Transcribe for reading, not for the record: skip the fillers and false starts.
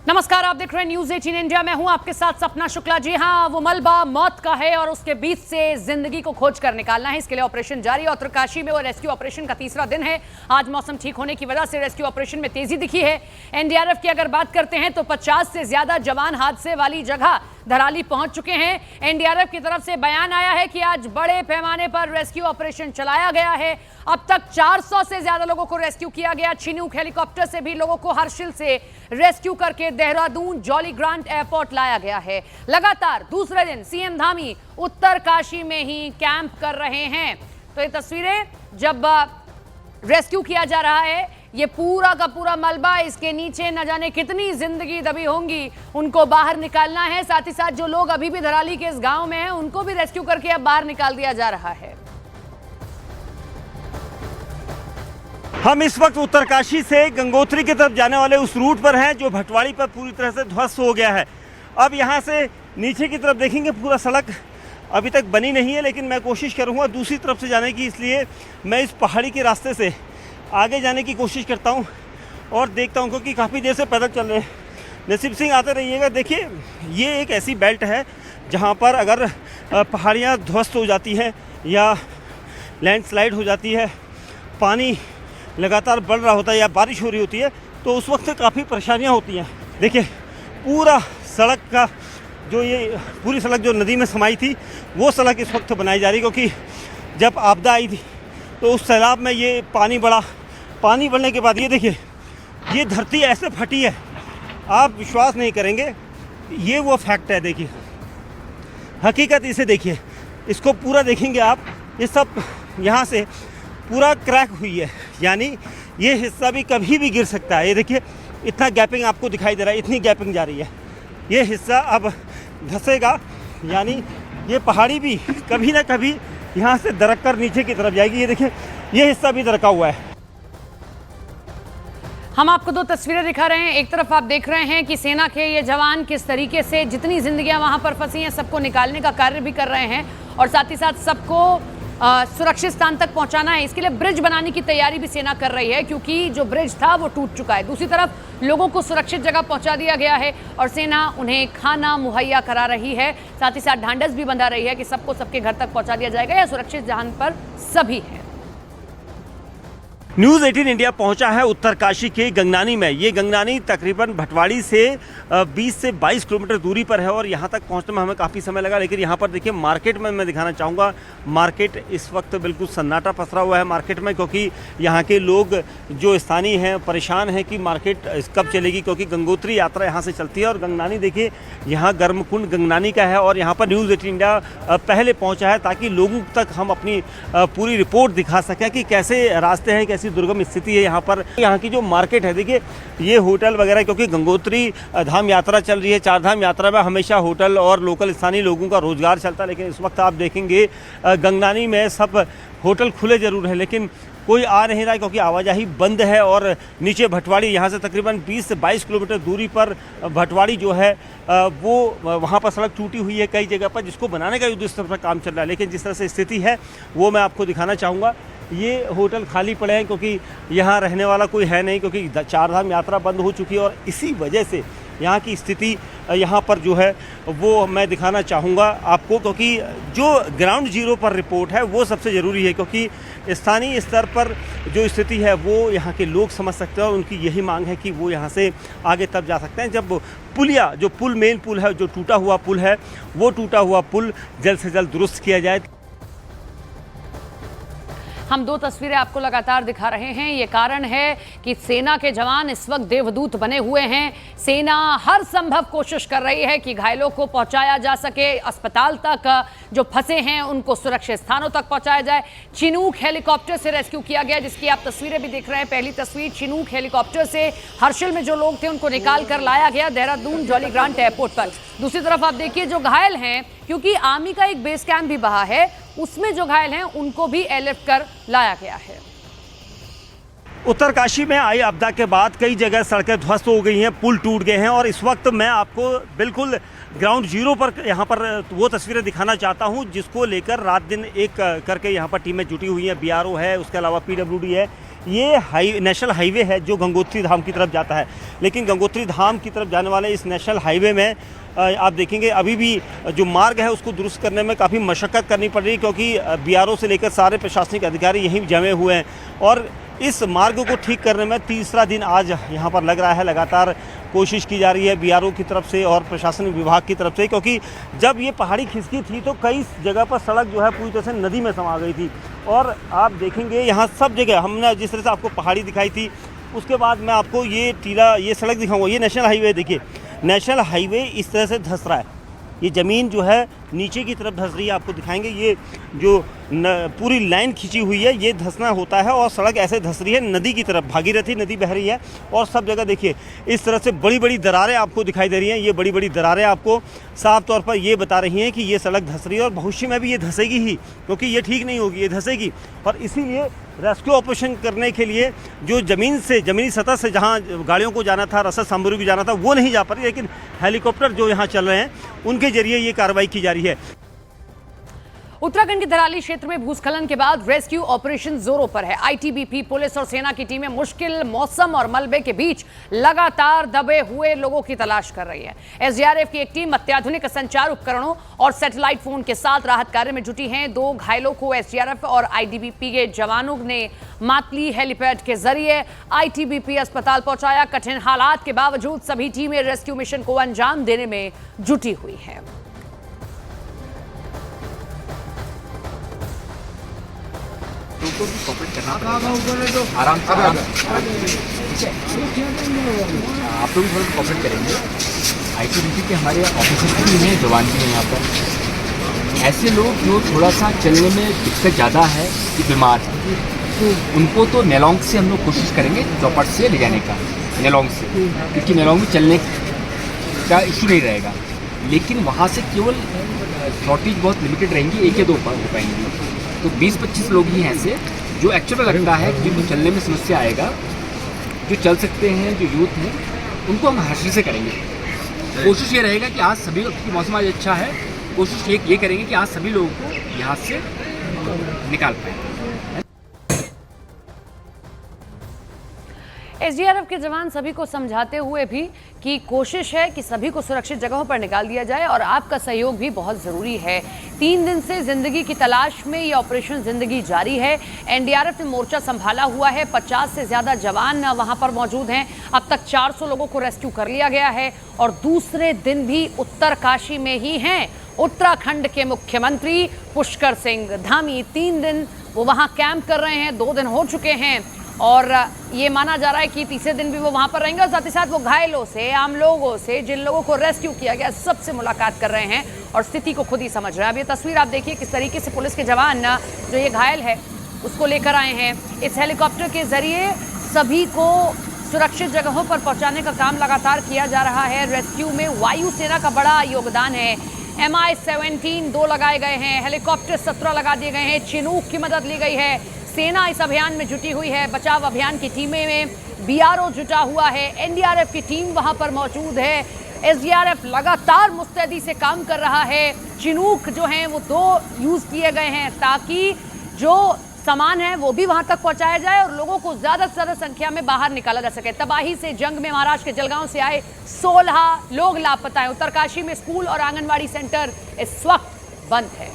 नमस्कार, आप देख रहे हैं न्यूज 18 इंडिया। मैं हूं आपके साथ सपना शुक्ला। जी हां, वो मलबा मौत का है और उसके बीच से जिंदगी को खोज कर निकालना है। इसके लिए ऑपरेशन जारी है। उत्तरकाशी में वो रेस्क्यू ऑपरेशन का तीसरा दिन है। आज मौसम ठीक होने की वजह से रेस्क्यू ऑपरेशन में तेजी दिखी है। एनडीआरएफ की अगर बात करते हैं तो 50 से ज्यादा जवान हादसे वाली जगह धराली पहुंच चुके हैं। एनडीआरएफ की तरफ से बयान आया है कि आज बड़े पैमाने पर रेस्क्यू ऑपरेशन चलाया गया है। अब तक 400 से ज्यादा लोगों को रेस्क्यू किया गया। चिनूक हेलीकॉप्टर से भी लोगों को हर्षिल से रेस्क्यू करके देहरादून जॉली ग्रांट एयरपोर्ट लाया गया है। लगातार दूसरे दिन सीएम धामी उत्तरकाशी में ही कैंप कर रहे हैं। तो ये तस्वीरें जब रेस्क्यू किया जा रहा है, ये पूरा का पूरा मलबा, इसके नीचे न जाने कितनी जिंदगी दबी होंगी, उनको बाहर निकालना है। साथ ही साथ जो लोग अभी भी धराली के इस गांव में हैं, उनको भी रेस्क्यू करके अब बाहर निकाल दिया जा रहा है। हम इस वक्त उत्तरकाशी से गंगोत्री की तरफ जाने वाले उस रूट पर हैं जो भटवाड़ी पर पूरी तरह से ध्वस्त हो गया है। अब यहाँ से नीचे की तरफ देखेंगे, पूरा सड़क अभी तक बनी नहीं है, लेकिन मैं कोशिश करूँगा दूसरी तरफ से जाने की। इसलिए मैं इस पहाड़ी के रास्ते से आगे जाने की कोशिश करता हूँ और देखता हूँ, क्योंकि काफ़ी देर से पैदल चल रहे हैं। नसीब सिंह आते रहिएगा। देखिए, ये एक ऐसी बेल्ट है जहाँ पर अगर पहाड़ियाँ ध्वस्त हो जाती हैं या लैंडस्लाइड हो जाती है, पानी लगातार बढ़ रहा होता है या बारिश हो रही होती है, तो उस वक्त काफ़ी परेशानियाँ होती हैं। देखिए, पूरा सड़क का जो ये पूरी सड़क जो नदी में समाई थी, वो सड़क इस वक्त बनाई जा रही, क्योंकि जब आपदा आई थी तो उस सैलाब में ये पानी बढ़ा। पानी बढ़ने के बाद ये देखिए, ये धरती ऐसे फटी है, आप विश्वास नहीं करेंगे। ये वो फैक्ट है, देखिए हकीकत। इसे देखिए, इसको पूरा देखेंगे आप, ये सब यहाँ से पूरा क्रैक हुई है, यानी ये हिस्सा भी कभी भी गिर सकता है। ये देखिए, इतना गैपिंग आपको दिखाई दे रहा है, इतनी गैपिंग जा रही है। ये हिस्सा अब धंसेगा, यानी ये पहाड़ी भी कभी ना कभी यहाँ से दरक कर नीचे की तरफ जाएगी। ये देखिए, ये हिस्सा भी दरका हुआ है। हम आपको दो तस्वीरें दिखा रहे हैं। एक तरफ आप देख रहे हैं कि सेना के ये जवान किस तरीके से जितनी जिंदगियां वहां पर फंसी हैं, सबको निकालने का कार्य भी कर रहे हैं और साथ ही साथ सबको सुरक्षित स्थान तक पहुंचाना है। इसके लिए ब्रिज बनाने की तैयारी भी सेना कर रही है, क्योंकि जो ब्रिज था वो टूट चुका है। दूसरी तरफ लोगों को सुरक्षित जगह पहुंचा दिया गया है और सेना उन्हें खाना मुहैया करा रही है। साथ ही साथ ढांढस भी बंधा रही है कि सबको सबके घर तक पहुंचा दिया जाएगा या सुरक्षित जहां पर सभी हैं। न्यूज़ 18 इंडिया पहुंचा है उत्तरकाशी के गंगनानी में। ये गंगनानी तकरीबन भटवाड़ी से 20 से 22 किलोमीटर दूरी पर है और यहाँ तक पहुंचने में हमें काफ़ी समय लगा। लेकिन यहाँ पर देखिए, मार्केट में मैं दिखाना चाहूँगा। मार्केट इस वक्त बिल्कुल सन्नाटा पसरा हुआ है मार्केट में, क्योंकि यहाँ के लोग जो स्थानीय हैं परेशान हैं कि मार्केट कब चलेगी, क्योंकि गंगोत्री यात्रा यहाँ से चलती है। और गंगनानी देखिए, यहाँ गर्मकुंड गंगनानी का है और यहाँ पर न्यूज़ 18 इंडिया पहले पहुँचा है ताकि लोगों तक हम अपनी पूरी रिपोर्ट दिखा सकें कि कैसे रास्ते हैं, कैसी दुर्गम स्थिति है यहाँ पर। यहाँ की जो मार्केट है, देखिए ये होटल वगैरह, क्योंकि गंगोत्री धाम यात्रा चल रही है। चार धाम यात्रा में हमेशा होटल और लोकल स्थानीय लोगों का रोजगार चलता है, लेकिन इस वक्त आप देखेंगे गंगनानी में सब होटल खुले जरूर हैं, लेकिन कोई आ नहीं रहा, क्योंकि आवाजाही बंद है। और नीचे भटवाड़ी, यहाँ से तकरीबन 20 से 22 किलोमीटर दूरी पर भटवाड़ी जो है वो वहाँ पर सड़क टूटी हुई है कई जगह पर, जिसको बनाने का युद्ध स्तर पर काम चल रहा है। लेकिन जिस तरह से स्थिति है वो मैं आपको दिखाना चाहूँगा। ये होटल खाली पड़े हैं क्योंकि यहाँ रहने वाला कोई है नहीं, क्योंकि चार धाम यात्रा बंद हो चुकी है और इसी वजह से यहाँ की स्थिति यहाँ पर जो है वो मैं दिखाना चाहूँगा आपको, क्योंकि जो ग्राउंड जीरो पर रिपोर्ट है वो सबसे ज़रूरी है, क्योंकि स्थानीय स्तर पर जो स्थिति है वो यहाँ के लोग समझ सकते हैं और उनकी यही मांग है कि वो यहाँ से आगे तब जा सकते हैं जब पुलिया, जो पुल, मेन पुल है, जो टूटा हुआ पुल है, वो टूटा हुआ पुल जल्द से जल्द दुरुस्त किया जाए। हम दो तस्वीरें आपको लगातार दिखा रहे हैं। ये कारण है कि सेना के जवान इस वक्त देवदूत बने हुए हैं। सेना हर संभव कोशिश कर रही है कि घायलों को पहुंचाया जा सके अस्पताल तक, जो फंसे हैं उनको सुरक्षित स्थानों तक पहुंचाया जाए। चिनूक हेलीकॉप्टर से रेस्क्यू किया गया, जिसकी आप तस्वीरें भी देख रहे हैं। पहली तस्वीर, चिनूक हेलीकॉप्टर से हर्षिल में जो लोग थे उनको निकाल कर लाया गया देहरादून जॉली ग्रांट एयरपोर्ट पर। दूसरी तरफ आप देखिए, जो घायल हैं, क्योंकि आर्मी का एक बेस कैंप भी वहां है, उसमें जो घायल हैं उनको भी एयरलिफ्ट कर लाया गया है। उत्तरकाशी में आई आपदा के बाद कई जगह सड़कें ध्वस्त हो गई हैं, पुल टूट गए हैं और इस वक्त मैं आपको बिल्कुल ग्राउंड जीरो पर यहाँ पर वो तस्वीरें दिखाना चाहता हूँ जिसको लेकर रात दिन एक करके यहाँ पर टीमें जुटी हुई हैं। बीआरओ है, उसके अलावा पीडब्ल्यूडी है, ये नेशनल हाईवे है जो गंगोत्री धाम की तरफ जाता है। लेकिन गंगोत्री धाम की तरफ जाने वाले इस नेशनल हाईवे में आप देखेंगे अभी भी जो मार्ग है उसको दुरुस्त करने में काफ़ी मशक्क़त करनी पड़ रही है, क्योंकि बीआरओ से लेकर सारे प्रशासनिक अधिकारी यहीं जमे हुए हैं और इस मार्ग को ठीक करने में तीसरा दिन आज यहाँ पर लग रहा है। लगातार कोशिश की जा रही है बीआरओ की तरफ से और प्रशासनिक विभाग की तरफ से, क्योंकि जब ये पहाड़ी खिसकी थी तो कई जगह पर सड़क जो है पूरी तरह से नदी में समा गई थी। और आप देखेंगे यहाँ सब जगह हमने जिस तरह से आपको पहाड़ी दिखाई थी, उसके बाद मैं आपको ये सड़क दिखाऊंगा। ये नेशनल हाईवे देखिए, नेशनल हाईवे इस तरह से धंस रहा है, ये ज़मीन जो है नीचे की तरफ धंस रही है। आपको दिखाएंगे ये जो पूरी लाइन खींची हुई है ये धंसना होता है और सड़क ऐसे धंस रही है नदी की तरफ, भागीरथी नदी बह रही है और सब जगह देखिए इस तरह से बड़ी बड़ी दरारें आपको दिखाई दे रही हैं। ये बड़ी बड़ी दरारें आपको साफ तौर पर ये बता रही हैं कि ये सड़क धंस रही है और भविष्य में भी ये धंसेगी ही, क्योंकि ये ठीक नहीं होगी, ये धंसेगी। और इसीलिए रेस्क्यू ऑपरेशन करने के लिए जो ज़मीनी सतह से जहाँ गाड़ियों को जाना था, रसद सामग्री को जाना था, वो नहीं जा पा रही, लेकिन हेलीकॉप्टर जो यहाँ चल रहे हैं उनके जरिए ये कार्रवाई की जा रही है। उत्तराखंड के धराली क्षेत्र में भूस्खलन के बाद रेस्क्यू ऑपरेशन जोरों पर है। आईटीबीपी, पुलिस और सेना की टीमें मुश्किल मौसम और मलबे के बीच लगातार दबे हुए लोगों की तलाश कर रही है। एसडीआरएफ की एक टीम अत्याधुनिक संचार उपकरणों और सैटेलाइट फोन के साथ राहत कार्य में जुटी है। 2 घायलों को एसडीआरएफ और आईटीबीपी के जवानों ने मातली हेलीपैड के जरिए आईटीबीपी अस्पताल पहुंचाया। कठिन हालात के बावजूद सभी टीमें रेस्क्यू मिशन को अंजाम देने में जुटी हुई हैं। को भी कॉपरेट करना पड़ेगा, आराम से आप लोग थोड़ा कॉपरेट करेंगे। आईटीबीपी के हमारे ऑफिसर्स भी हैं, जवान भी हैं यहाँ पर। ऐसे लोग जो थोड़ा सा चलने में दिक्कत ज़्यादा है, कि बीमार है, तो उनको तो नेलोंग से हम लोग कोशिश करेंगे चौपट से ले जाने का, नेलोंग से, क्योंकि नेलोंग में चलने का इशू नहीं रहेगा। लेकिन वहाँ से केवल शॉर्टेज बहुत लिमिटेड रहेंगी, 1 या 2 हो पाएंगी। तो 20-25 लोग ही हैं ऐसे जो एक्चुअल लगता है कि जिनको चलने में समस्या आएगा, जो चल सकते हैं, जो यूथ हैं, उनको हम हर्ष से करेंगे। कोशिश ये रहेगा कि आज सभी, क्योंकि मौसम आज अच्छा है, कोशिश ये करेंगे कि आज सभी लोगों को यहाँ से निकाल पाएँ। एसडीआरएफ के जवान सभी को समझाते हुए भी कि कोशिश है कि सभी को सुरक्षित जगहों पर निकाल दिया जाए और आपका सहयोग भी बहुत ज़रूरी है। 3 दिन से जिंदगी की तलाश में ये ऑपरेशन जिंदगी जारी है। एनडीआरएफ ने मोर्चा संभाला हुआ है, 50 से ज़्यादा जवान वहां पर मौजूद हैं। अब तक 400 लोगों को रेस्क्यू कर लिया गया है और दूसरे दिन भी उत्तरकाशी में ही हैं उत्तराखंड के मुख्यमंत्री पुष्कर सिंह धामी। 3 दिन वो वहाँ कैंप कर रहे हैं, 2 दिन हो चुके हैं और ये माना जा रहा है कि तीसरे दिन भी वो वहां पर रहेंगे और साथ ही साथ वो घायलों से, आम लोगों से, जिन लोगों को रेस्क्यू किया गया, सबसे मुलाकात कर रहे हैं और स्थिति को खुद ही समझ रहे हैं। अब ये तस्वीर आप देखिए किस तरीके से पुलिस के जवान जो ये घायल है उसको लेकर आए हैं। इस हेलीकॉप्टर के जरिए सभी को सुरक्षित जगहों पर पहुंचाने का काम लगातार किया जा रहा है। रेस्क्यू में वायुसेना का बड़ा योगदान है। MI-17 2 लगाए गए हैं, हेलीकॉप्टर 17 लगा दिए गए हैं, चिनूक की मदद ली गई है। सेना इस अभियान में जुटी हुई है। बचाव अभियान की टीमें में बीआरओ जुटा हुआ है, एनडीआरएफ की टीम वहां पर मौजूद है। एसडीआरएफ लगातार मुस्तैदी से काम कर रहा है। चिनूक जो हैं वो 2 यूज किए गए हैं ताकि जो सामान है वो भी वहां तक पहुंचाया जाए और लोगों को ज्यादा से ज्यादा संख्या में बाहर निकाला जा सके। तबाही से जंग में महाराष्ट्र के जलगांव से आए 16 लोग लापता हैं। उत्तरकाशी में स्कूल और आंगनबाड़ी सेंटर इस वक्त बंद है।